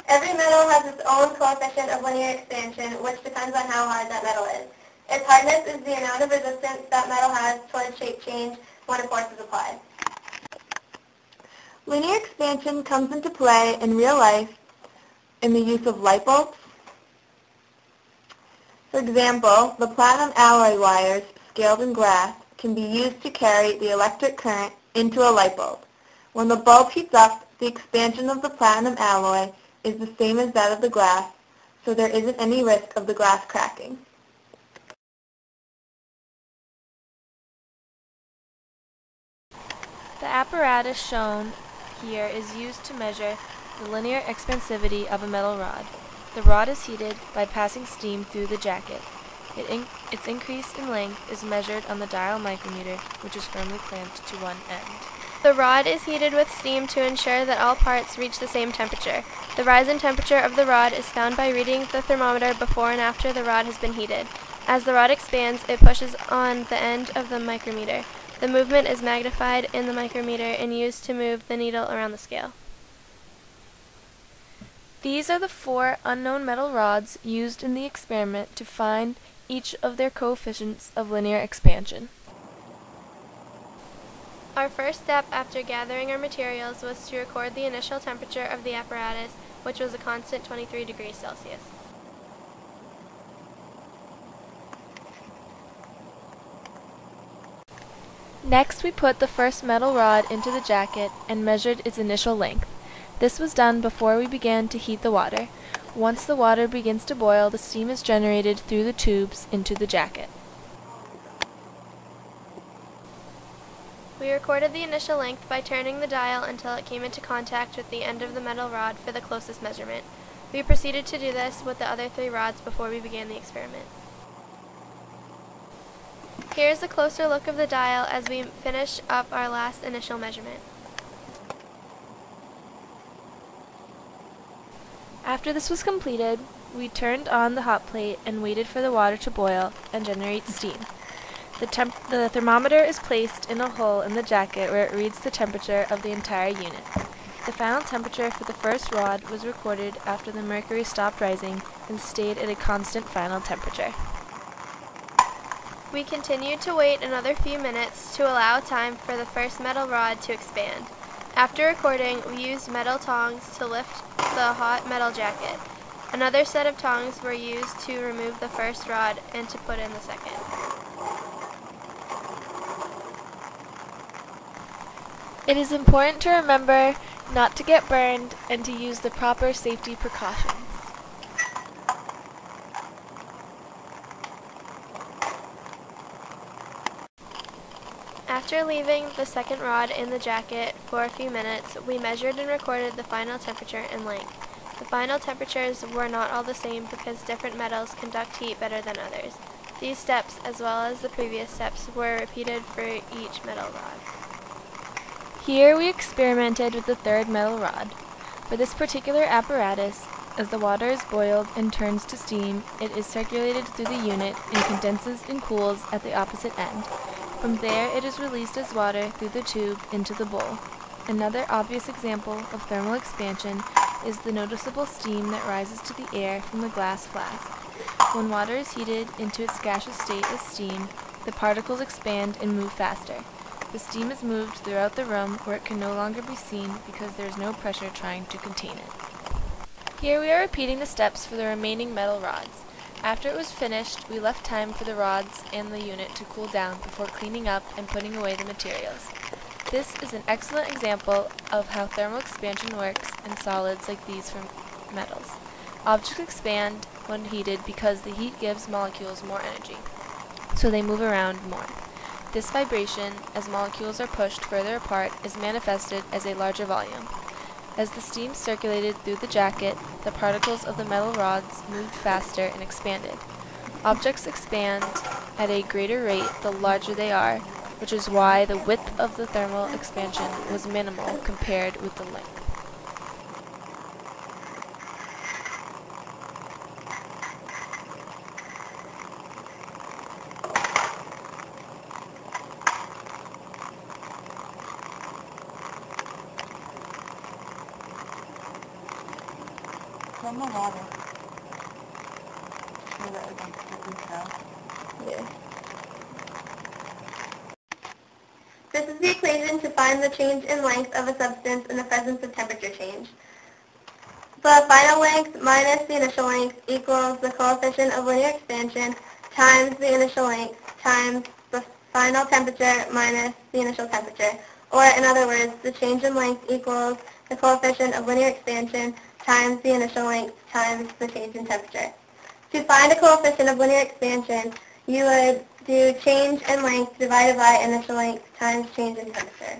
Every metal has its own coefficient of linear expansion, which depends on how hard that metal is. Its hardness is the amount of resistance that metal has towards shape change when a force is applied. Linear expansion comes into play in real life in the use of light bulbs. For example, the platinum alloy wires, scaled in glass, can be used to carry the electric current into a light bulb. When the bulb heats up, the expansion of the platinum alloy is the same as that of the glass, so there isn't any risk of the glass cracking. The apparatus shown here is used to measure the linear expansivity of a metal rod. The rod is heated by passing steam through the jacket. Its increase in length is measured on the dial micrometer, which is firmly clamped to one end. The rod is heated with steam to ensure that all parts reach the same temperature. The rise in temperature of the rod is found by reading the thermometer before and after the rod has been heated. As the rod expands, it pushes on the end of the micrometer. The movement is magnified in the micrometer and used to move the needle around the scale. These are the 4 unknown metal rods used in the experiment to find each of their coefficients of linear expansion. Our first step after gathering our materials was to record the initial temperature of the apparatus, which was a constant 23 degrees Celsius. Next, we put the first metal rod into the jacket and measured its initial length. This was done before we began to heat the water. Once the water begins to boil, the steam is generated through the tubes into the jacket. We recorded the initial length by turning the dial until it came into contact with the end of the metal rod for the closest measurement. We proceeded to do this with the other 3 rods before we began the experiment. Here is a closer look of the dial as we finish up our last initial measurement. After this was completed, we turned on the hot plate and waited for the water to boil and generate steam. The thermometer is placed in a hole in the jacket where it reads the temperature of the entire unit. The final temperature for the first rod was recorded after the mercury stopped rising and stayed at a constant final temperature. We continued to wait another few minutes to allow time for the first metal rod to expand. After recording, we used metal tongs to lift the hot metal jacket. Another set of tongs were used to remove the first rod and to put in the second. It is important to remember not to get burned and to use the proper safety precautions. After leaving the second rod in the jacket for a few minutes, we measured and recorded the final temperature and length. The final temperatures were not all the same because different metals conduct heat better than others. These steps, as well as the previous steps, were repeated for each metal rod. Here we experimented with the third metal rod. For this particular apparatus, as the water is boiled and turns to steam, it is circulated through the unit and condenses and cools at the opposite end. From there, it is released as water through the tube into the bowl. Another obvious example of thermal expansion is the noticeable steam that rises to the air from the glass flask. When water is heated into its gaseous state as steam, the particles expand and move faster. The steam is moved throughout the room where it can no longer be seen because there is no pressure trying to contain it. Here we are repeating the steps for the remaining metal rods. After it was finished, we left time for the rods and the unit to cool down before cleaning up and putting away the materials. This is an excellent example of how thermal expansion works in solids like these from metals. Objects expand when heated because the heat gives molecules more energy, so they move around more. This vibration, as molecules are pushed further apart, is manifested as a larger volume. As the steam circulated through the jacket, the particles of the metal rods moved faster and expanded. Objects expand at a greater rate the larger they are, which is why the width of the thermal expansion was minimal compared with the length. from the water. So that we can quickly tell. Yeah. This is the equation to find the change in length of a substance in the presence of temperature change. The final length minus the initial length equals the coefficient of linear expansion times the initial length times the final temperature minus the initial temperature. Or, in other words, the change in length equals the coefficient of linear expansion times the initial length times the change in temperature. To find a coefficient of linear expansion, you would do change in length divided by initial length times change in temperature.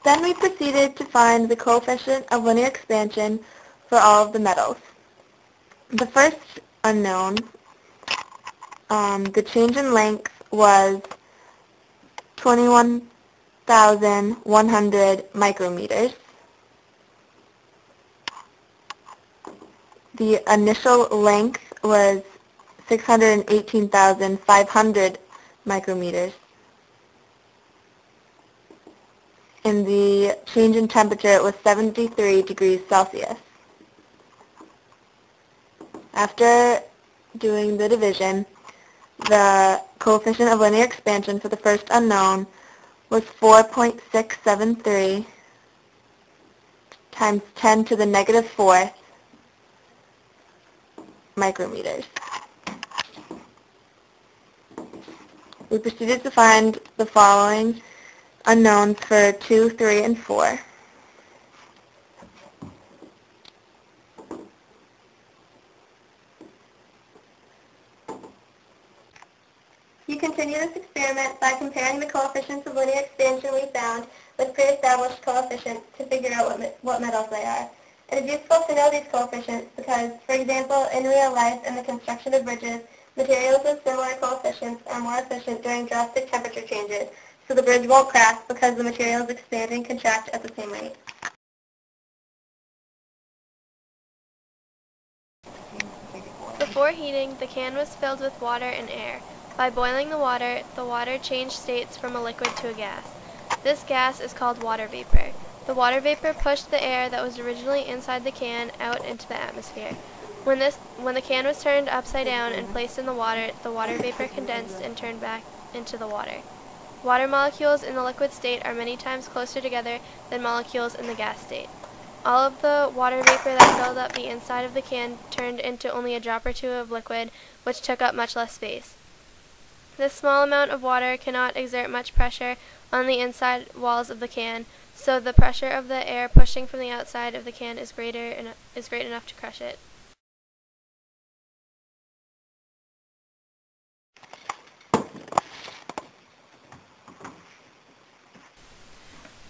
Then we proceeded to find the coefficient of linear expansion for all of the metals. The first unknown, the change in length was 21,100 micrometers. The initial length was 618,500 micrometers. And the change in temperature was 73 degrees Celsius. After doing the division, the coefficient of linear expansion for the first unknown was 4.673 times 10 to the negative fourth micrometers. We proceeded to find the following unknowns for 2, 3, and 4. You continue this experiment by comparing the coefficients of linear expansion we found with pre-established coefficients to figure out what metals they are. It is useful to know these coefficients because, for example, in real life and the construction of bridges, materials with similar coefficients are more efficient during drastic temperature changes, so the bridge won't crack because the materials expand and contract at the same rate. Before heating, the can was filled with water and air. By boiling the water changed states from a liquid to a gas. This gas is called water vapor. The water vapor pushed the air that was originally inside the can out into the atmosphere. When the can was turned upside down and placed in the water vapor condensed and turned back into the water. Water molecules in the liquid state are many times closer together than molecules in the gas state. All of the water vapor that filled up the inside of the can turned into only a drop or two of liquid, which took up much less space. This small amount of water cannot exert much pressure on the inside walls of the can, so the pressure of the air pushing from the outside of the can is great enough to crush it.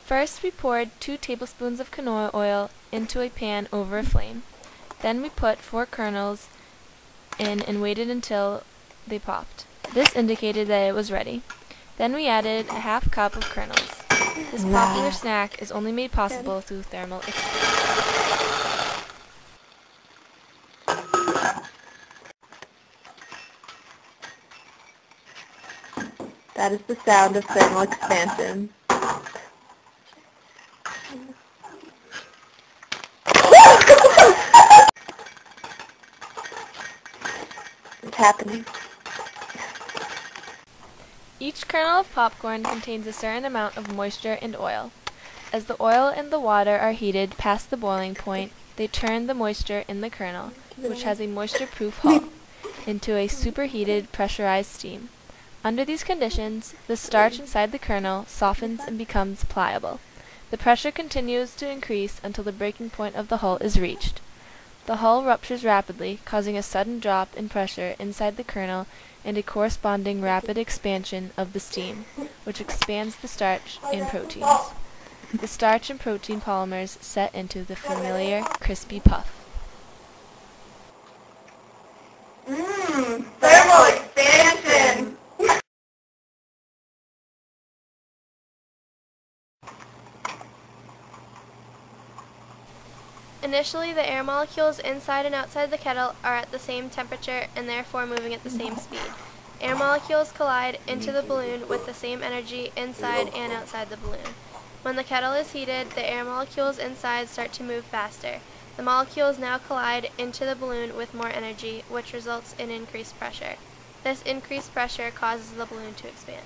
First, we poured 2 tablespoons of canola oil into a pan over a flame. Then we put 4 kernels in and waited until they popped. This indicated that it was ready. Then we added a half cup of kernels. This popular snack is only made possible through thermal expansion. That is the sound of thermal expansion. It's happening. Each kernel of popcorn contains a certain amount of moisture and oil. As the oil and the water are heated past the boiling point, they turn the moisture in the kernel, which has a moisture-proof hull, into a superheated pressurized steam. Under these conditions, the starch inside the kernel softens and becomes pliable. The pressure continues to increase until the breaking point of the hull is reached. The hull ruptures rapidly, causing a sudden drop in pressure inside the kernel and a corresponding rapid expansion of the steam, which expands the starch and proteins. The starch and protein polymers set into the familiar crispy puff. Thermal expansion! Initially, the air molecules inside and outside the kettle are at the same temperature and therefore moving at the same speed. Air molecules collide into the balloon with the same energy inside and outside the balloon. When the kettle is heated, the air molecules inside start to move faster. The molecules now collide into the balloon with more energy, which results in increased pressure. This increased pressure causes the balloon to expand.